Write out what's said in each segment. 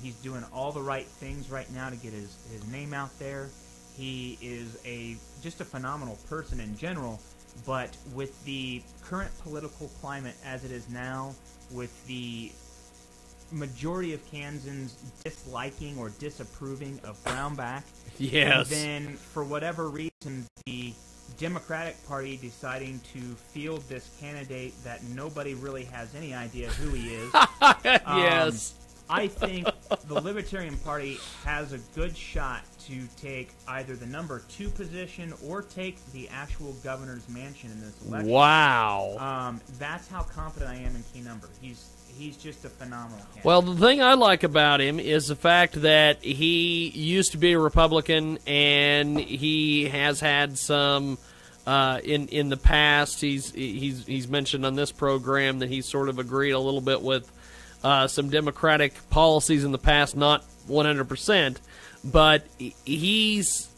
He's doing all the right things right now to get his name out there. He is just a phenomenal person in general, but with the current political climate as it is now, with the majority of Kansans disliking or disapproving of Brownback, yes, and then for whatever reason the Democratic Party deciding to field this candidate that nobody really has any idea who he is. Yes. I think the Libertarian Party has a good shot to take either the number 2 position or take the actual governor's mansion in this election. Wow. That's how confident I am in Key Number. He's just a phenomenal candidate. Well, the thing I like about him is the fact that he used to be a Republican, and he has had some in the past. He's mentioned on this program that he's sort of agreed a little bit with some Democratic policies in the past, not 100%, but he's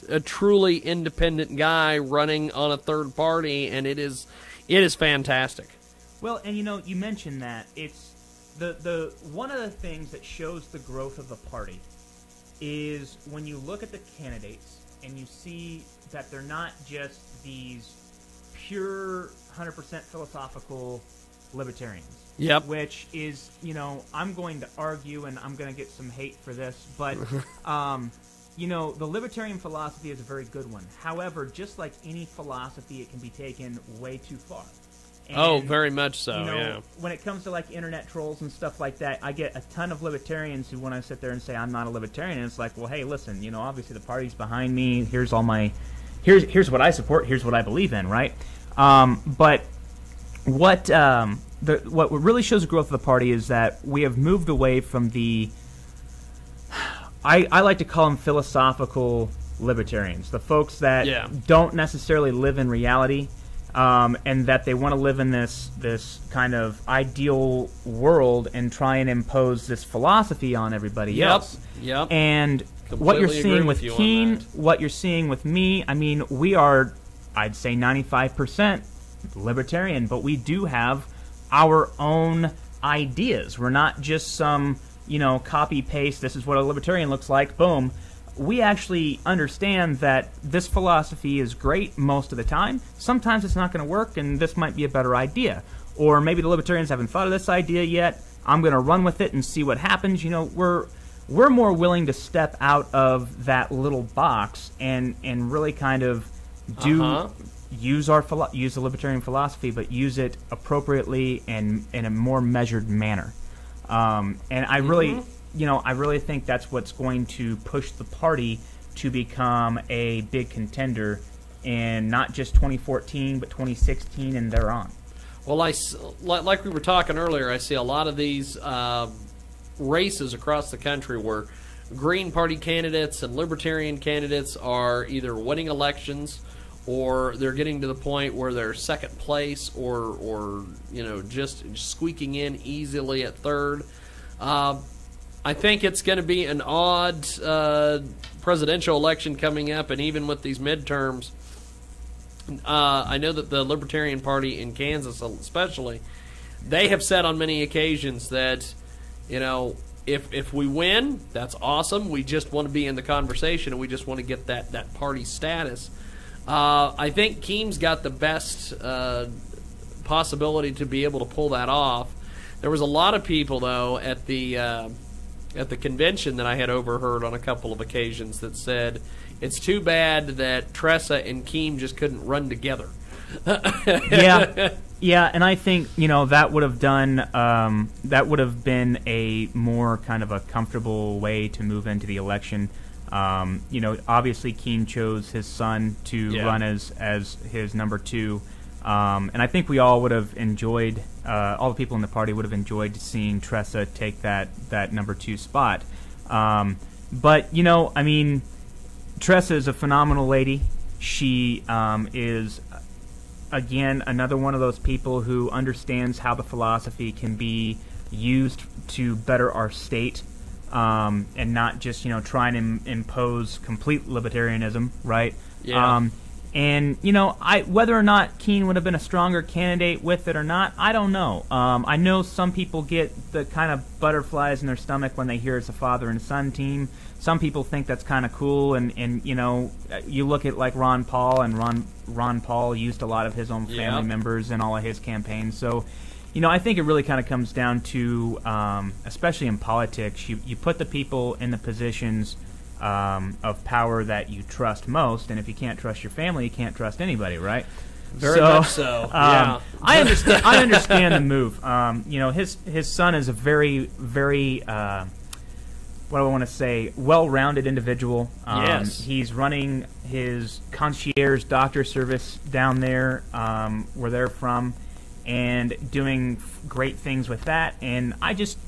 a truly independent guy running on a third party, and it is fantastic. Well, and you mentioned that it's the one of the things that shows the growth of the party is when you look at the candidates and you see that they're not just these pure 100% philosophical libertarians. Yep. Which is, I'm going to argue and I'm going to get some hate for this, but the libertarian philosophy is a very good one. However, just like any philosophy, it can be taken way too far. And, very much so, yeah. When it comes to like internet trolls and stuff like that, I get a ton of libertarians who want to sit there and say I'm not a libertarian, and it's like, well, hey, listen, obviously the party's behind me. Here's all my, here's what I support. Here's what I believe in, right? But what really shows the growth of the party is that we have moved away from the, I like to call them philosophical libertarians, the folks that don't necessarily live in reality. And that they want to live in this kind of ideal world and try and impose this philosophy on everybody else. Yep. And Completely what you're seeing with you Keen, what you're seeing with me, I mean, we are, I'd say 95% libertarian, but we do have our own ideas. We're not just some, copy-paste, this is what a libertarian looks like, boom. We actually understand that this philosophy is great most of the time. Sometimes it's not going to work, and this might be a better idea. Or maybe the libertarians haven't thought of this idea yet. I'm going to run with it and see what happens. We're more willing to step out of that little box and really kind of use the libertarian philosophy, but use it appropriately and in a more measured manner. And I really. I really think that's what's going to push the party to become a big contender in not just 2014, but 2016 and thereon. Well, like we were talking earlier, I see a lot of these races across the country where Green Party candidates and Libertarian candidates are either winning elections or they're getting to the point where they're second place or just squeaking in easily at third. I think it's going to be an odd presidential election coming up, and even with these midterms, I know that the Libertarian Party in Kansas especially, they have said on many occasions that, if we win, that's awesome. We just want to be in the conversation, and we just want to get that party status. I think Keem's got the best possibility to be able to pull that off. There was a lot of people, though, at the convention that I had overheard on a couple of occasions that said it's too bad that Tressa and Keem just couldn't run together. Yeah, and I think that would have been a more kind of a comfortable way to move into the election. Obviously Keem chose his son to run as his number 2. And I think we all would have enjoyed, all the people in the party would have enjoyed seeing Tressa take that number 2 spot. But, Tressa is a phenomenal lady. She is, again, another one of those people who understands how the philosophy can be used to better our state, and not just, try and impose complete libertarianism, right? Yeah. And, whether or not Keene would have been a stronger candidate with it or not, I don't know. I know some people get the kind of butterflies in their stomach when they hear it's a father and son team. Some people think that's kind of cool, and you look at like Ron Paul, and Ron Paul used a lot of his own family members in all of his campaigns. So, I think it really kind of comes down to, especially in politics, you put the people in the positions of power that you trust most, and if you can't trust your family, you can't trust anybody, right? Very much so. Yeah, I understand. I understand the move. His son is a very, very what do I want to say? Well-rounded individual. Yes, he's running his concierge doctor service down there, where they're from, and doing great things with that. And I just,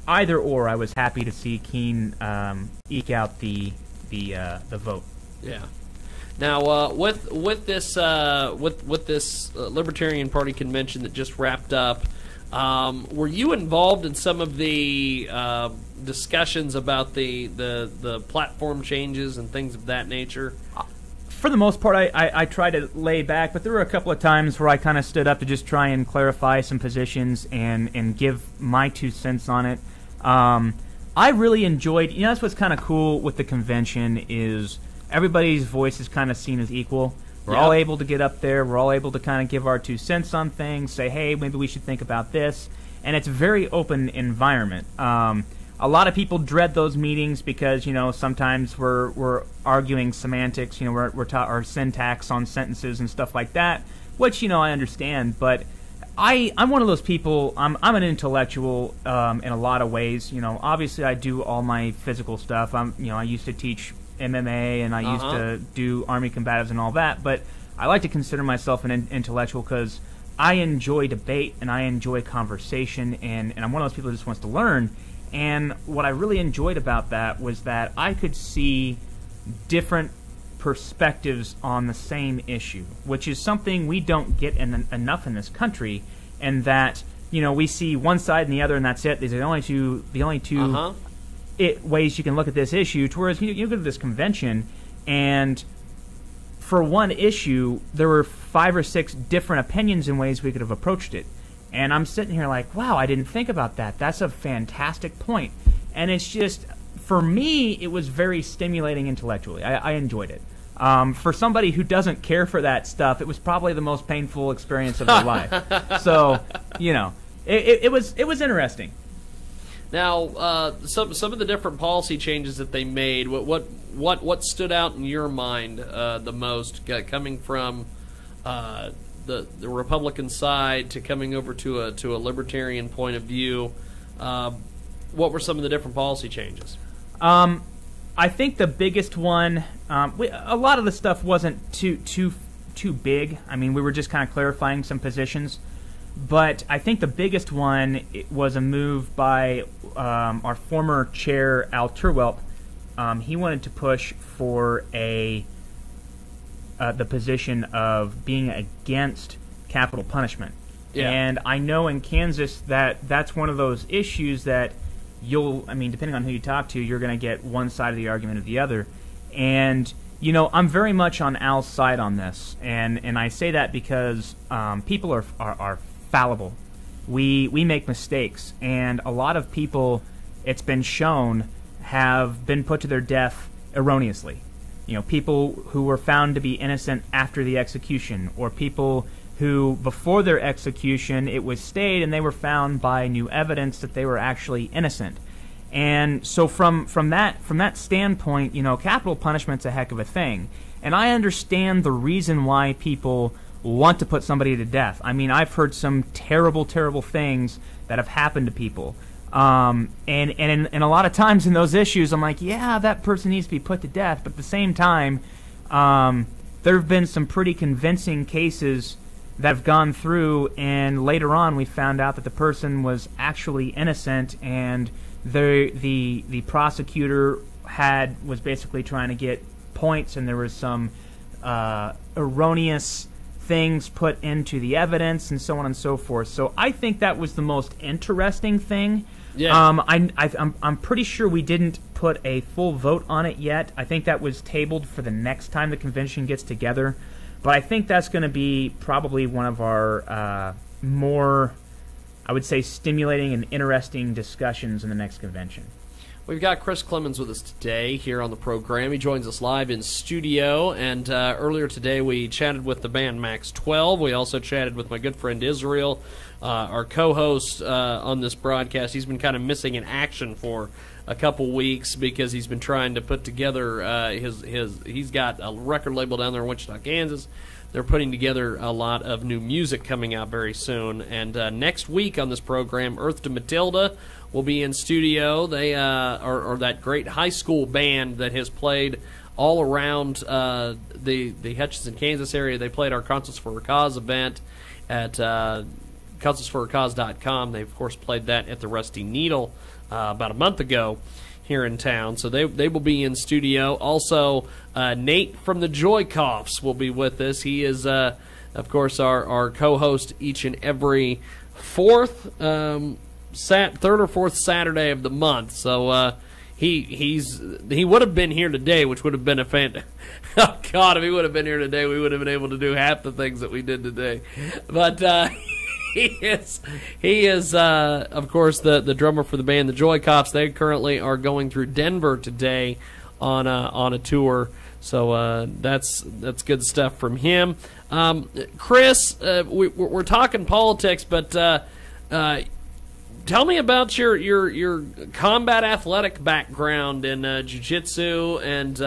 either or, I was happy to see Keene eke out the vote. Yeah. Now, with this Libertarian Party convention that just wrapped up, were you involved in some of the discussions about the platform changes and things of that nature? For the most part, I tried to lay back, but there were a couple of times where I kind of stood up to just try and clarify some positions and give my 2 cents on it. I really enjoyed, that's what's kind of cool with the convention is everybody's voice is kind of seen as equal. We're all able to get up there. We're all able to kind of give our 2 cents on things, say, hey, maybe we should think about this. And it's a very open environment. A lot of people dread those meetings because, sometimes we're arguing semantics, we're our syntax on sentences and stuff like that, which, I understand. But I'm one of those people, I'm an intellectual in a lot of ways. Obviously I do all my physical stuff. I used to teach MMA, and I used to do Army combatives and all that, but I like to consider myself an intellectual because I enjoy debate and I enjoy conversation, and I'm one of those people who just wants to learn. And what I really enjoyed about that was that I could see different perspectives on the same issue, which is something we don't get enough in this country, and that we see one side and the other, and that's it. These are the only two ways you can look at this issue. Whereas you go to this convention, and for one issue, there were 5 or 6 different opinions and ways we could have approached it. And I'm sitting here like, wow, I didn't think about that. That's a fantastic point. And it's just, for me, it was very stimulating intellectually. I enjoyed it. For somebody who doesn't care for that stuff, it was probably the most painful experience of their life. So, it was interesting. Now, some of the different policy changes that they made, what stood out in your mind the most, coming from the Republican side to coming over to a libertarian point of view? What were some of the different policy changes? I think the biggest one, a lot of the stuff wasn't too big. I mean, we were just kind of clarifying some positions. But I think the biggest one was a move by our former chair, Al Terwelp. He wanted to push for the position of being against capital punishment. Yeah. And I know in Kansas that's one of those issues that depending on who you talk to, you're going to get one side of the argument or the other. And, I'm very much on Al's side on this. And I say that because people are fallible. We make mistakes, and a lot of people, it's been shown, have been put to their death erroneously. People who were found to be innocent after the execution, or people who, before their execution, it was stayed and they were found by new evidence that they were actually innocent. And so from that standpoint, capital punishment's a heck of a thing. And I understand the reason why people want to put somebody to death. I mean, I've heard some terrible, terrible things that have happened to people. And a lot of times in those issues, I'm like, yeah, that person needs to be put to death. But at the same time, there have been some pretty convincing cases that have gone through, and later on we found out that the person was actually innocent, and the prosecutor was basically trying to get points, and there was some erroneous things put into the evidence, and so on and so forth. So I think that was the most interesting thing. Yeah. I'm pretty sure we didn't put a full vote on it yet. I think that was tabled for the next time the convention gets together. But I think that's going to be probably one of our more, I would say, stimulating and interesting discussions in the next convention. We've got Chris Clemmons with us today here on the program. He joins us live in studio, and earlier today we chatted with the band Max 12. We also chatted with my good friend Israel, our co-host on this broadcast. He's been kind of missing in action for a couple weeks because he's been trying to put together he's got a record label down there in Wichita, Kansas. They're putting together a lot of new music coming out very soon. And next week on this program, Earth to Matilda will be in studio. They are that great high school band that has played all around the Hutchinson, Kansas area. They played our Concerts for a Cause event at concertsforacause.com. They, of course, played that at the Rusty Needle about a month ago here in town. So they will be in studio. Also, Nate from the Joy-Coughs will be with us. He is, of course, our co-host each and every third or fourth Saturday of the month. So he would have been here today, which would have been a oh God, if he would have been here today, we would have been able to do half the things that we did today. But he is of course the drummer for the band the Joy-Coughs. They currently are going through Denver today on a tour. So that's good stuff from him. Chris, we're talking politics, but tell me about your combat athletic background in jiu-jitsu and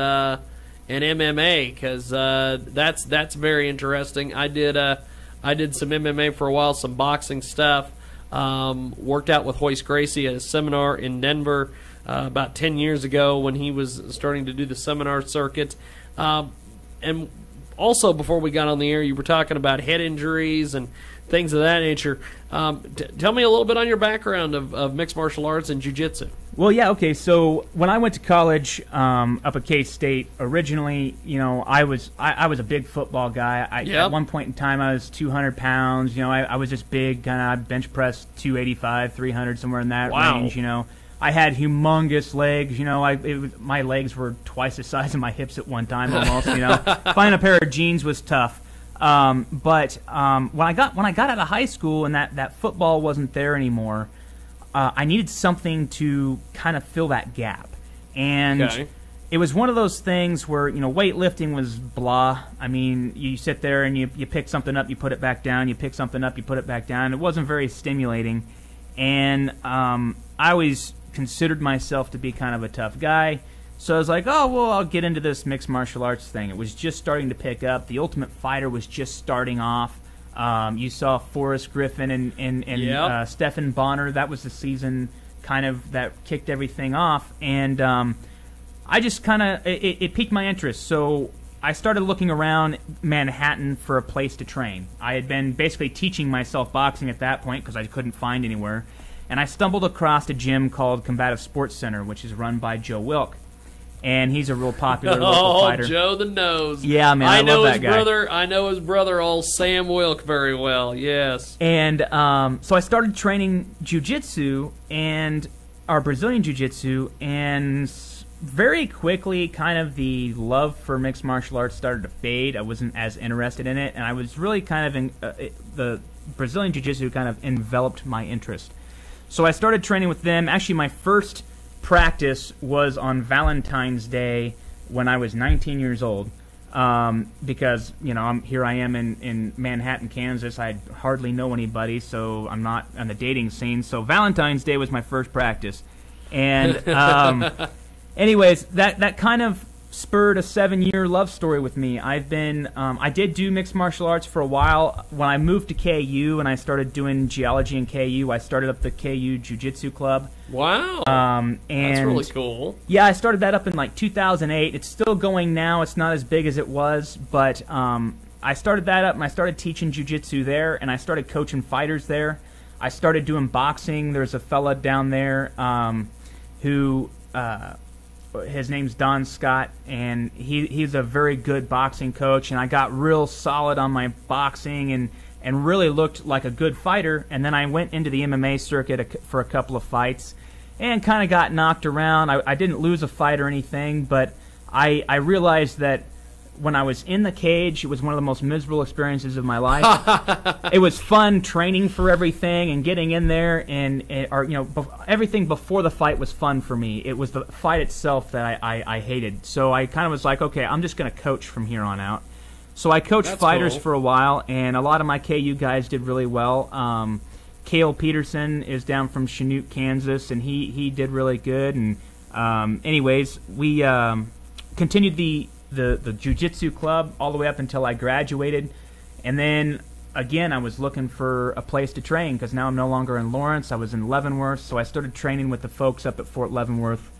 MMA, because that's very interesting. I did some MMA for a while, some boxing stuff. Worked out with Hoist Gracie at a seminar in Denver about 10 years ago when he was starting to do the seminar circuit. And also, before we got on the air, you were talking about head injuries and things of that nature. Tell me a little bit on your background of mixed martial arts and jiu-jitsu. Well, yeah, okay. So when I went to college up at K-State, originally, I was a big football guy. At one point in time, I was 200 pounds. I was just big, kind of bench press 285, 300, somewhere in that range. I had humongous legs. My legs were twice the size of my hips at one time, almost. Finding a pair of jeans was tough. But when I got out of high school and that football wasn't there anymore, I needed something to kind of fill that gap. And it was one of those things where, weightlifting was blah. I mean, you sit there and you pick something up, you put it back down, you pick something up, you put it back down. It wasn't very stimulating. And I always considered myself to be kind of a tough guy. So I was like, oh, well, I'll get into this mixed martial arts thing. It was just starting to pick up. The Ultimate Fighter was just starting off. You saw Forrest Griffin and Stephen Bonner. That was the season kind of that kicked everything off. And I just kind of, it piqued my interest. So I started looking around Manhattan for a place to train. I had been basically teaching myself boxing at that point because I couldn't find anywhere. And I stumbled across a gym called Combative Sports Center, which is run by Joe Wilk. And he's a real popular local fighter. Oh, Joe the Nose. Yeah, man, I love that guy. I know his brother, old Sam Wilk, very well, yes. And so I started training jiu-jitsu, or Brazilian jiu-jitsu, and very quickly kind of the love for mixed martial arts started to fade. I wasn't as interested in it, and I was really kind of the Brazilian jiu-jitsu kind of enveloped my interest. So I started training with them. Actually, my first practice was on Valentine's Day when I was 19 years old, because here I am in Manhattan, Kansas. I hardly know anybody, so I'm not on the dating scene. So Valentine's Day was my first practice, and anyways, that kind of spurred a 7-year love story with me. I did do mixed martial arts for a while. When I moved to KU and I started doing geology in KU, I started up the KU Jiu-Jitsu Club. Wow. And that's really cool. Yeah, I started that up in like 2008. It's still going now. It's not as big as it was, but I started that up and I started teaching jiu-jitsu there, and I started coaching fighters there. I started doing boxing. There's a fella down there who his name's Don Scott, and he's a very good boxing coach, and I got real solid on my boxing and really looked like a good fighter. And then I went into the MMA circuit for a couple of fights, and kind of got knocked around. I didn't lose a fight or anything, but I realized that when I was in the cage, it was one of the most miserable experiences of my life. It was fun training for everything and getting in there, and everything before the fight was fun for me. It was the fight itself that I hated. So I kind of was like, okay, I'm just going to coach from here on out. So I coached fighters for a while, and a lot of my KU guys did really well. Cale Peterson is down from Chanute, Kansas, and he did really good. And anyways, we continued the jiu-jitsu club all the way up until I graduated, and then again I was looking for a place to train because now I'm no longer in Lawrence. I was in Leavenworth, so I started training with the folks up at Fort Leavenworth.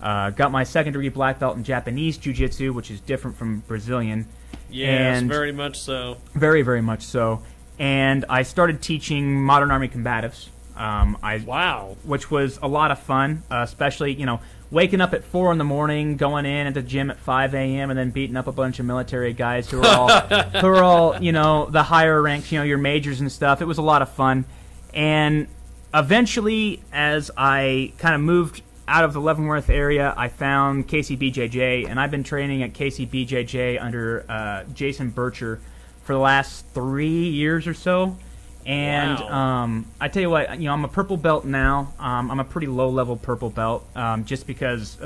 Got my second-degree black belt in Japanese jiu-jitsu, which is different from Brazilian. Yes, very much so. Very, very much so. And I started teaching modern Army combatives. Wow. Which was a lot of fun, especially, waking up at 4 in the morning, going in at the gym at 5 a.m., and then beating up a bunch of military guys who are all, the higher ranks, your majors and stuff. It was a lot of fun. And eventually, as I kind of moved out of the Leavenworth area, I found KCBJJ, and I've been training at KCBJJ under Jason Bircher for the last 3 years or so. And wow. I tell you what, I'm a purple belt now. I'm a pretty low-level purple belt, just because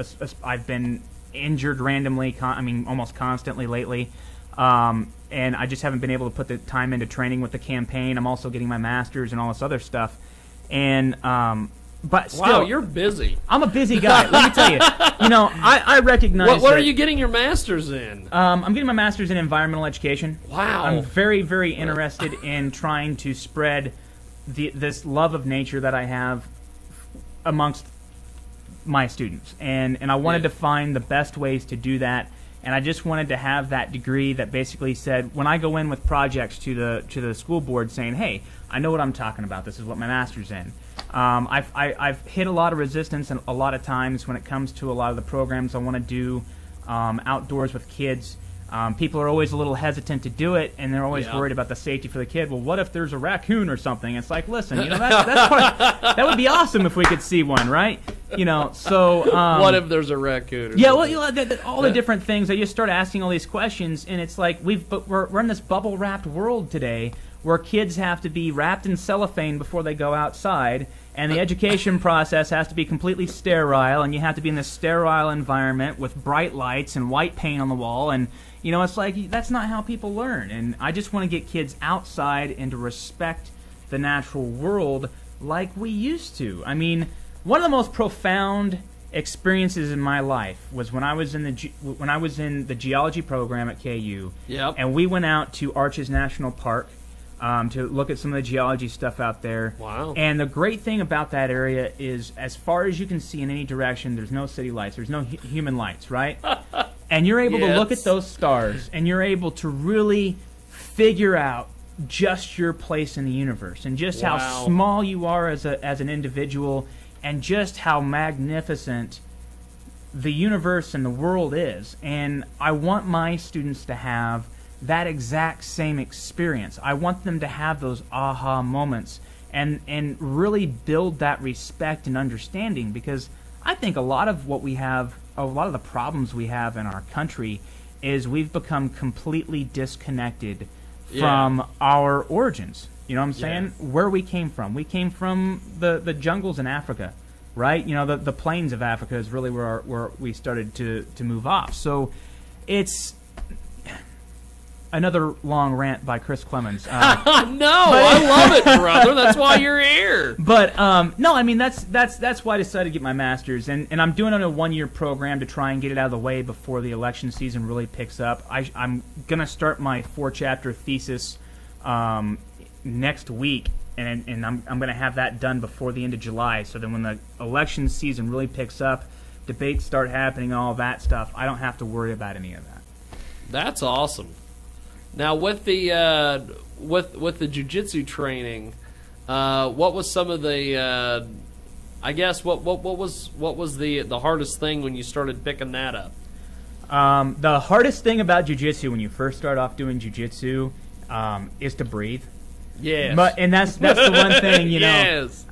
I've been injured randomly, almost constantly lately, and I just haven't been able to put the time into training with the campaign. I'm also getting my master's and all this other stuff, and but still, wow, you're busy. I'm a busy guy. Let me tell you. I recognize. What are you getting your master's in? I'm getting my master's in environmental education. Wow. I'm very, very interested in trying to spread this love of nature that I have amongst my students, and I wanted to find the best ways to do that. And I just wanted to have that degree that basically said, when I go in with projects to the school board saying, hey, I know what I'm talking about. This is what my master's in. I've hit a lot of resistance and a lot of times when it comes to a lot of the programs I want to do outdoors with kids. People are always a little hesitant to do it, and they're always worried about the safety for the kid. Well, what if there's a raccoon or something? It's like, listen, that would be awesome if we could see one, right? So what if there's a raccoon? All the different things. I just start asking all these questions, and it's like we're in this bubble-wrapped world today where kids have to be wrapped in cellophane before they go outside, and the education process has to be completely sterile, and you have to be in this sterile environment with bright lights and white paint on the wall, and it's like that's not how people learn. And I just want to get kids outside and to respect the natural world like we used to. One of the most profound experiences in my life was when I was in the geology program at KU, and we went out to Arches National Park to look at some of the geology stuff out there. Wow. And the great thing about that area is, as far as you can see in any direction, there's no city lights, there's no human lights, right? And you're able to look at those stars, and you're able to really figure out just your place in the universe, and just how small you are as an individual, and just how magnificent the universe and the world is. And I want my students to have that exact same experience. I want them to have those aha moments and really build that respect and understanding, because I think a lot of what we have, a lot of the problems we have in our country is we've become completely disconnected from our origins. You know what I'm saying? Yeah. Where we came from. We came from the jungles in Africa, right? The plains of Africa is really where we started to move off. So it's another long rant by Chris Clemmons. I love it, brother. That's why you're here. But no, that's why I decided to get my master's, and I'm doing it on a 1-year program to try and get it out of the way before the election season really picks up. I'm gonna start my 4-chapter thesis next week, and I'm gonna have that done before the end of July. So then when the election season really picks up, debates start happening, all that stuff, I don't have to worry about any of that. That's awesome. Now, with the with the jiu-jitsu training, what was some of the I guess what was the hardest thing when you started picking that up? The hardest thing about jiu-jitsu when you first start off doing jiu-jitsu is to breathe. Yes. And that's the one thing, Yes.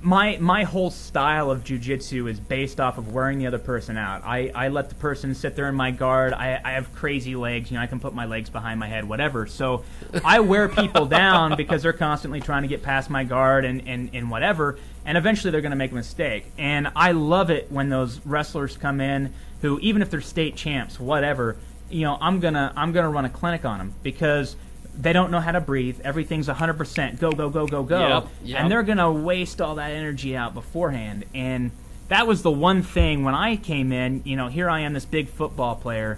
my whole style of jiu-jitsu is based off of wearing the other person out. I let the person sit there in my guard. I have crazy legs. I can put my legs behind my head, whatever. So I wear people down because they're constantly trying to get past my guard and whatever, and eventually they're going to make a mistake. And I love it when those wrestlers come in who, even if they're state champs, whatever, I'm gonna run a clinic on them because they don't know how to breathe. Everything's 100% go, go, go, go, go. Yep. And they're going to waste all that energy out beforehand. And that was the one thing when I came in, here I am, this big football player.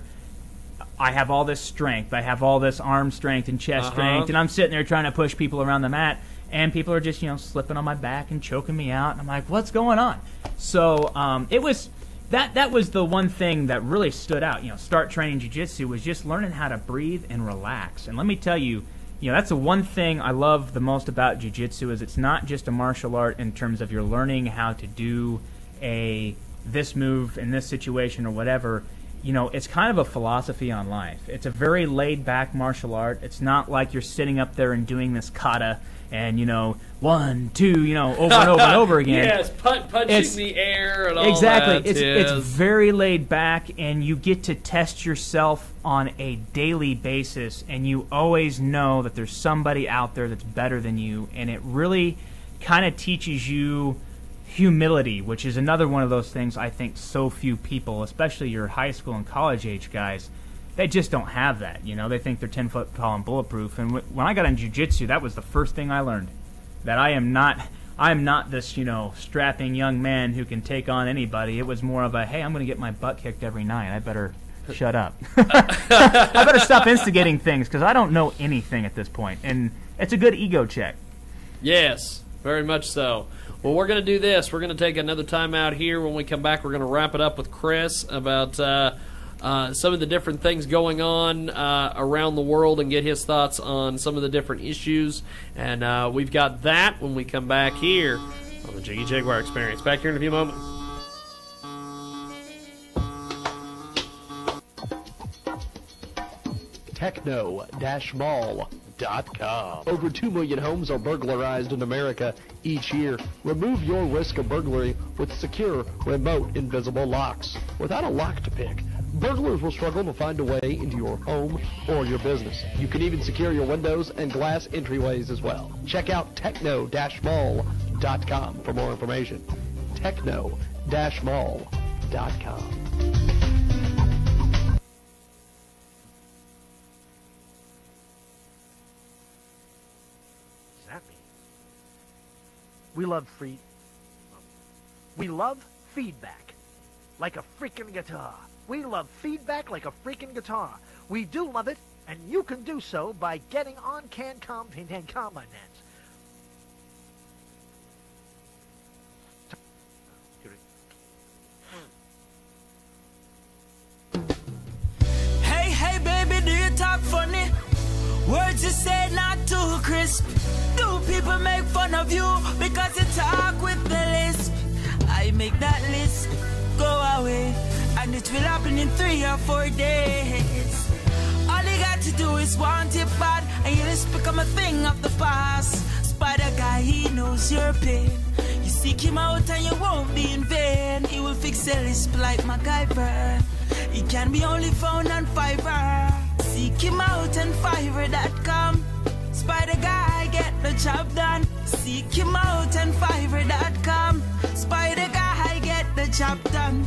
I have all this strength. I have all this arm strength and chest strength. And I'm sitting there trying to push people around the mat. And people are just, slipping on my back and choking me out. And I'm like, what's going on? So it was... That was the one thing that really stood out. Start training jiu-jitsu was just learning how to breathe and relax. And let me tell you, that's the one thing I love the most about jiu-jitsu is it's not just a martial art in terms of you're learning how to do this move in this situation or whatever. It's kind of a philosophy on life. It's a very laid-back martial art. It's not like you're sitting up there and doing this kata and 1, 2, over and over and over again. Yes, punching the air and all exactly. that. It's very laid back, and you get to test yourself on a daily basis, and you always know that there's somebody out there that's better than you, and it really kind of teaches you humility, which is another one of those things I think so few people, especially your high school and college age guys, they just don't have that. They think they're 10 foot tall and bulletproof. And when I got in jiu-jitsu, that was the first thing I learned, that I am not this strapping young man who can take on anybody. It was more of a, hey, I'm going to get my butt kicked every night. I better shut up. I better stop instigating things because I don't know anything at this point. And it's a good ego check. Yes, very much so. Well, we're going to do this. We're going to take another time out here. When we come back, we're going to wrap it up with Chris about some of the different things going on around the world and get his thoughts on some of the different issues. And we've got that when we come back here on the Jiggy Jaguar Experience. Back here in a few moments. Techno-mall.com. Over 2 million homes are burglarized in America each year. Remove your risk of burglary with secure, remote, invisible locks. Without a lock to pick, burglars will struggle to find a way into your home or your business. You can even secure your windows and glass entryways as well. Check out techno-mall.com for more information. Techno-mall.com. We love feedback like a freaking guitar. We love feedback like a freaking guitar. We do love it, and you can do so by getting on CanCom and Common. Hey, baby, do you talk funny? Words you say not too crisp. Do people make fun of you because you talk with the lisp? I make that lisp go away, and it will happen in 3 or 4 days. All you got to do is want it bad, and your lisp become a thing of the past. Spider guy, he knows your pain. You seek him out and you won't be in vain. He will fix your lisp like MacGyver. He can be only found on Fiverr. Seek him out on Fiverr.com. Spider guy, get the job done. Seek him out on Fiverr.com. Spider guy, get the job done.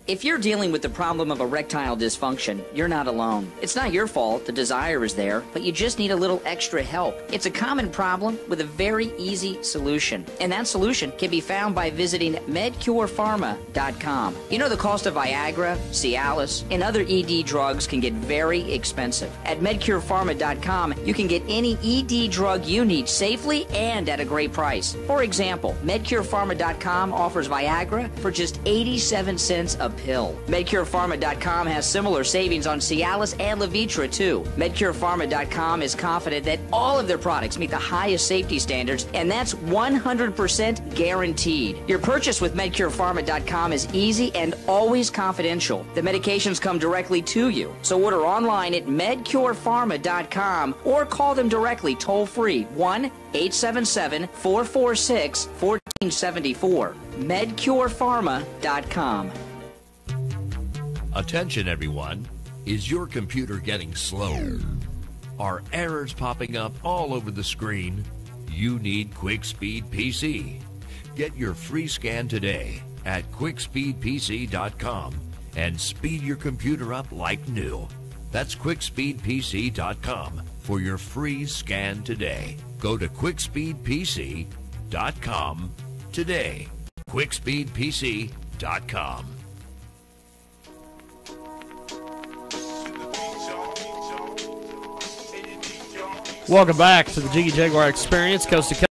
If you're dealing with the problem of erectile dysfunction, you're not alone. It's not your fault, the desire is there, but you just need a little extra help. It's a common problem with a very easy solution. And that solution can be found by visiting MedCurePharma.com. You know the cost of Viagra, Cialis, and other ED drugs can get very expensive. At MedCurePharma.com, you can get any ED drug you need safely and at a great price. For example, MedCurePharma.com offers Viagra for just 87 cents a pill. MedCurePharma.com has similar savings on Cialis and Levitra, too. MedCurePharma.com is confident that all of their products meet the highest safety standards, and that's 100% guaranteed. Your purchase with MedCurePharma.com is easy and always confidential. The medications come directly to you, so order online at MedCurePharma.com or call them directly toll-free 1-877-446-1474. MedCurePharma.com. Attention, everyone. Is your computer getting slow? Are errors popping up all over the screen? You need QuickSpeed PC. Get your free scan today at QuickSpeedPC.com and speed your computer up like new. That's QuickSpeedPC.com for your free scan today. Go to QuickSpeedPC.com today. QuickSpeedPC.com. Welcome back to the Jiggy Jaguar Experience, coast to coast.